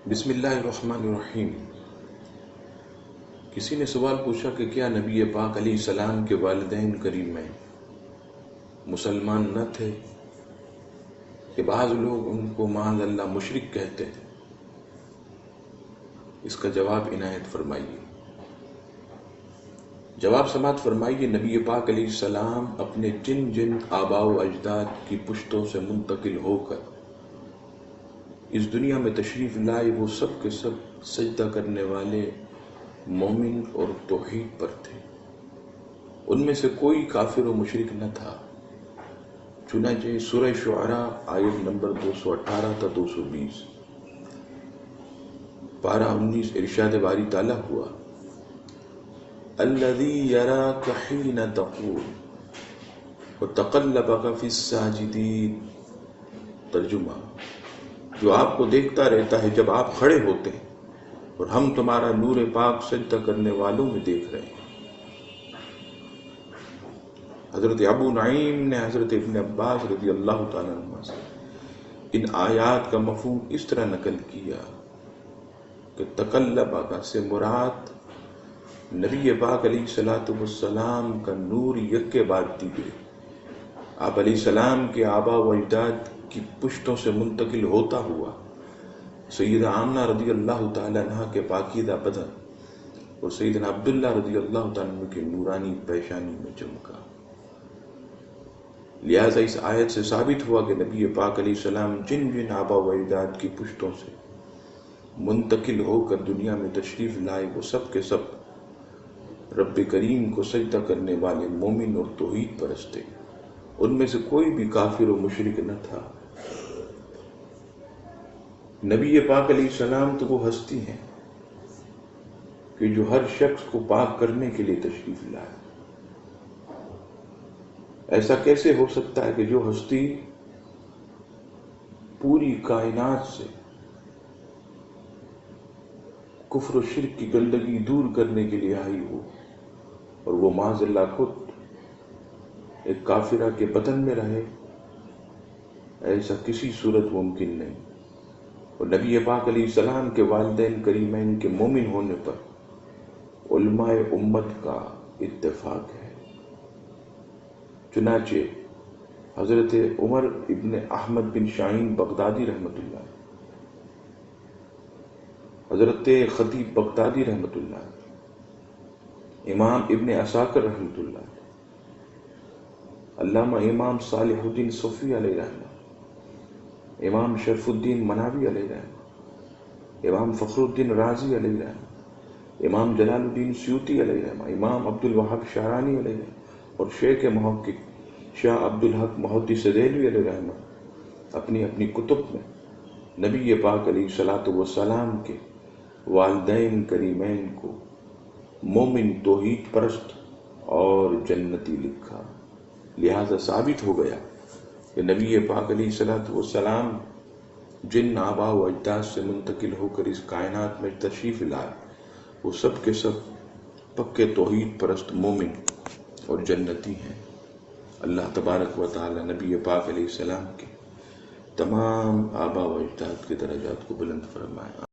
بسم اللہ الرحمن الرحیم۔ کسی نے سوال پوچھا کہ کیا نبی پاک علیہ السلام کے والدین کریمین مسلمان نہ تھے؟ کہ بعض لوگ ان کو معاذ اللہ مشرک کہتے ہیں۔ اس کا جواب عنایت فرمائیے۔ جواب سماعت فرمائیے، نبی پاک علیہ السلام اپنے جن آباء و اجداد کی پشتوں سے منتقل ہو کر اس دنیا میں تشریف لائے، وہ سب کے سب سجدہ کرنے والے مومن اور توحید پر تھے۔ ان میں سے کوئی کافر و مشرک نہ تھا۔ چنانچہ سورہ شعراء آیت نمبر 218 تا 220، پارہ 19، ارشاد باری تعالیٰ ہوا، الذی یراک حین تقوم وتقلبک فی الساجدین۔ ترجمہ، جو آپ کو دیکھتا رہتا ہے جب آپ کھڑے ہوتے ہیں، اور ہم تمہارا نور پاک سجدہ کرنے والوں میں دیکھ رہے ہیں۔ حضرت ابو نعیم نے حضرت ابن عباس رضی اللہ تعالیٰ عنہ سے ان آیات کا مفہوم اس طرح نقل کیا کہ تقلبہ سے مراد نبی پاک علیہ السلام کا نور یکے بار دی گئی۔ آپ علیہ السلام کے آباء و اجداد کی پشتوں سے منتقل ہوتا ہوا سیدہ آمنہ رضی اللہ تعالیٰ عنہ کے پاکیزہ بدن اور سیدنا عبداللہ رضی اللہ تعالیٰ عنہ کے نورانی پیشانی میں چمکا۔ لہذا اس آیت سے ثابت ہوا کہ نبی پاک علیہ السلام جن آباء و اجداد کی پشتوں سے منتقل ہو کر دنیا میں تشریف لائے، وہ سب کے سب رب کریم کو سجدہ کرنے والے مومن اور توحید پرست تھے۔ ان میں سے کوئی بھی کافر و مشرک نہ تھا۔ نبی پاک علیہ السلام تو وہ ہستی ہیں کہ جو ہر شخص کو پاک کرنے کے لیے تشریف لائے۔ ایسا کیسے ہو سکتا ہے کہ جو ہستی پوری کائنات سے کفر و شرک کی گندگی دور کرنے کے لیے آئی ہو، اور وہ معاذ اللہ خود ایک کافرہ کے بدن میں رہے؟ ایسا کسی صورت ممکن نہیں۔ اور نبی پاک علیہ السلام کے والدین کریمین کے مومن ہونے پر علماء امت کا اتفاق ہے۔ چنانچہ حضرت عمر ابن احمد بن شاہین بغدادی رحمۃ اللہ، حضرت خطیب بغدادی رحمۃ اللہ، امام ابن عساکر رحمۃ اللہ، علامہ امام صالح الدین صفی علیہ رحمہ، امام شرف الدین مناوی علیہ رحمہ، امام فخر الدین رازی علیہ رحمہ، امام جلال الدین سیوطی علیہ رحمہ، امام عبد الوہاب شعرانی علیہ رحمہ، اور شیخ محقق شاہ عبد الحق محدث دہلوی علیہ رحمہ اپنی اپنی کتب میں نبی پاک علیہ السلام کے والدین کریمین کو مومن توحید پرست اور جنتی لکھا۔ لہذا ثابت ہو گیا کہ نبی پاک علیہ السلام جن آباء و اجداد سے منتقل ہو کر اس کائنات میں تشریف لائے، وہ سب کے سب پکے توحید پرست مومن اور جنتی ہیں۔ اللہ تبارک و تعالی نبی پاک علیہ السلام کے تمام آباء و اجداد کے درجات کو بلند فرمائے۔